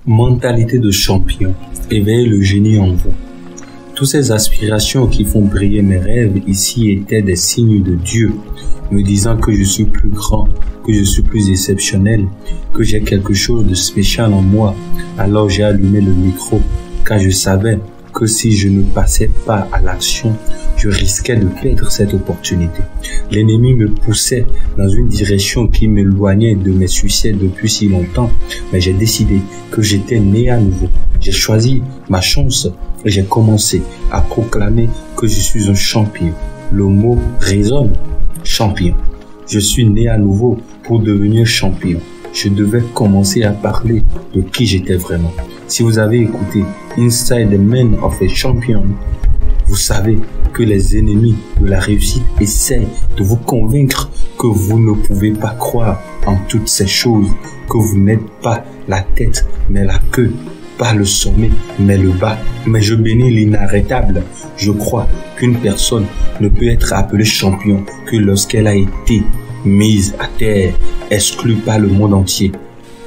Mentalité de champion, éveillez le génie en vous. Toutes ces aspirations qui font briller mes rêves ici étaient des signes de Dieu, me disant que je suis plus grand, que je suis plus exceptionnel, que j'ai quelque chose de spécial en moi. Alors j'ai allumé le micro, car je savais que si je ne passais pas à l'action, je risquais de perdre cette opportunité. L'ennemi me poussait dans une direction qui m'éloignait de mes succès depuis si longtemps, mais j'ai décidé que j'étais né à nouveau. J'ai choisi ma chance et j'ai commencé à proclamer que je suis un champion. Le mot résonne, champion. Je suis né à nouveau pour devenir champion. Je devais commencer à parler de qui j'étais vraiment. Si vous avez écouté Inside the Man of a Champion, vous savez que les ennemis de la réussite essaient de vous convaincre que vous ne pouvez pas croire en toutes ces choses, que vous n'êtes pas la tête mais la queue, pas le sommet mais le bas. Mais je bénis l'inarrêtable. Je crois qu'une personne ne peut être appelée champion que lorsqu'elle a été mise à terre, exclue par le monde entier.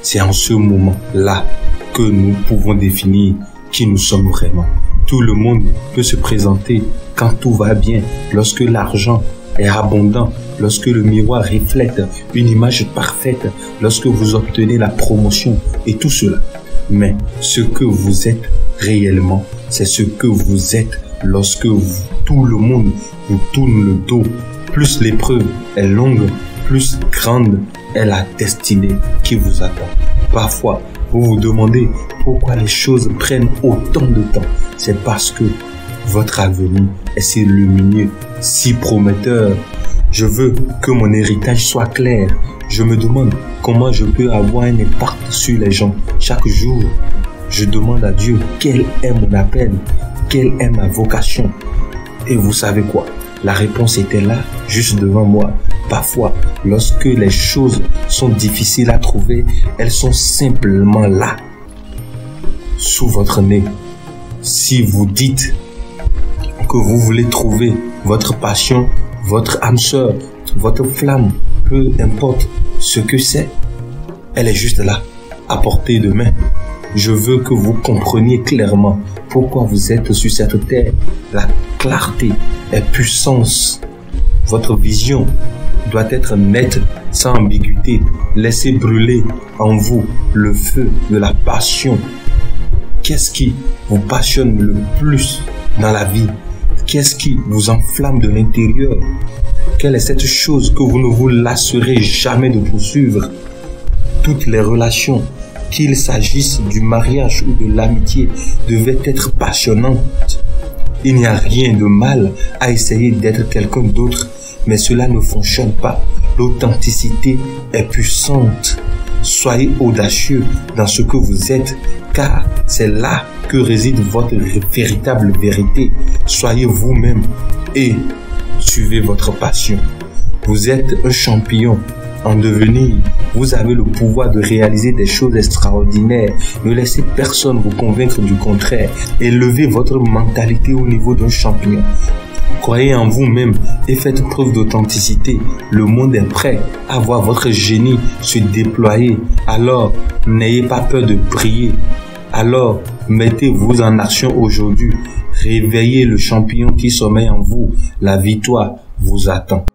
C'est en ce moment-là que nous pouvons définir qui nous sommes vraiment. Tout le monde peut se présenter quand tout va bien, lorsque l'argent est abondant, lorsque le miroir reflète une image parfaite, lorsque vous obtenez la promotion et tout cela. Mais ce que vous êtes réellement, c'est ce que vous êtes lorsque tout le monde vous tourne le dos. Plus l'épreuve est longue, plus grande est la destinée qui vous attend. Parfois, vous vous demandez pourquoi les choses prennent autant de temps. C'est parce que votre avenir est si lumineux, si prometteur. Je veux que mon héritage soit clair. Je me demande comment je peux avoir un impact sur les gens chaque jour. Je demande à Dieu quel est mon appel, quelle est ma vocation. Et vous savez quoi? La réponse était là, juste devant moi. Parfois, lorsque les choses sont difficiles à trouver, elles sont simplement là, sous votre nez. Si vous dites que vous voulez trouver votre passion, votre âme sœur, votre flamme, peu importe ce que c'est, elle est juste là, à portée de main. Je veux que vous compreniez clairement pourquoi vous êtes sur cette terre. La clarté est puissance. Votre vision doit être nette, sans ambiguïté. Laissez brûler en vous le feu de la passion. Qu'est-ce qui vous passionne le plus dans la vie? Qu'est-ce qui vous enflamme de l'intérieur? Quelle est cette chose que vous ne vous lasserez jamais de poursuivre? Toutes les relations, qu'il s'agisse du mariage ou de l'amitié, devaient être passionnantes. Il n'y a rien de mal à essayer d'être quelqu'un d'autre, mais cela ne fonctionne pas. L'authenticité est puissante. Soyez audacieux dans ce que vous êtes, car c'est là que réside votre véritable vérité. Soyez vous-même et suivez votre passion. Vous êtes un champion en devenir. Vous avez le pouvoir de réaliser des choses extraordinaires. Ne laissez personne vous convaincre du contraire. Élevez votre mentalité au niveau d'un champion. Croyez en vous-même et faites preuve d'authenticité. Le monde est prêt à voir votre génie se déployer. Alors, n'ayez pas peur de briller. Alors, mettez-vous en action aujourd'hui. Réveillez le champion qui sommeille en vous. La victoire vous attend.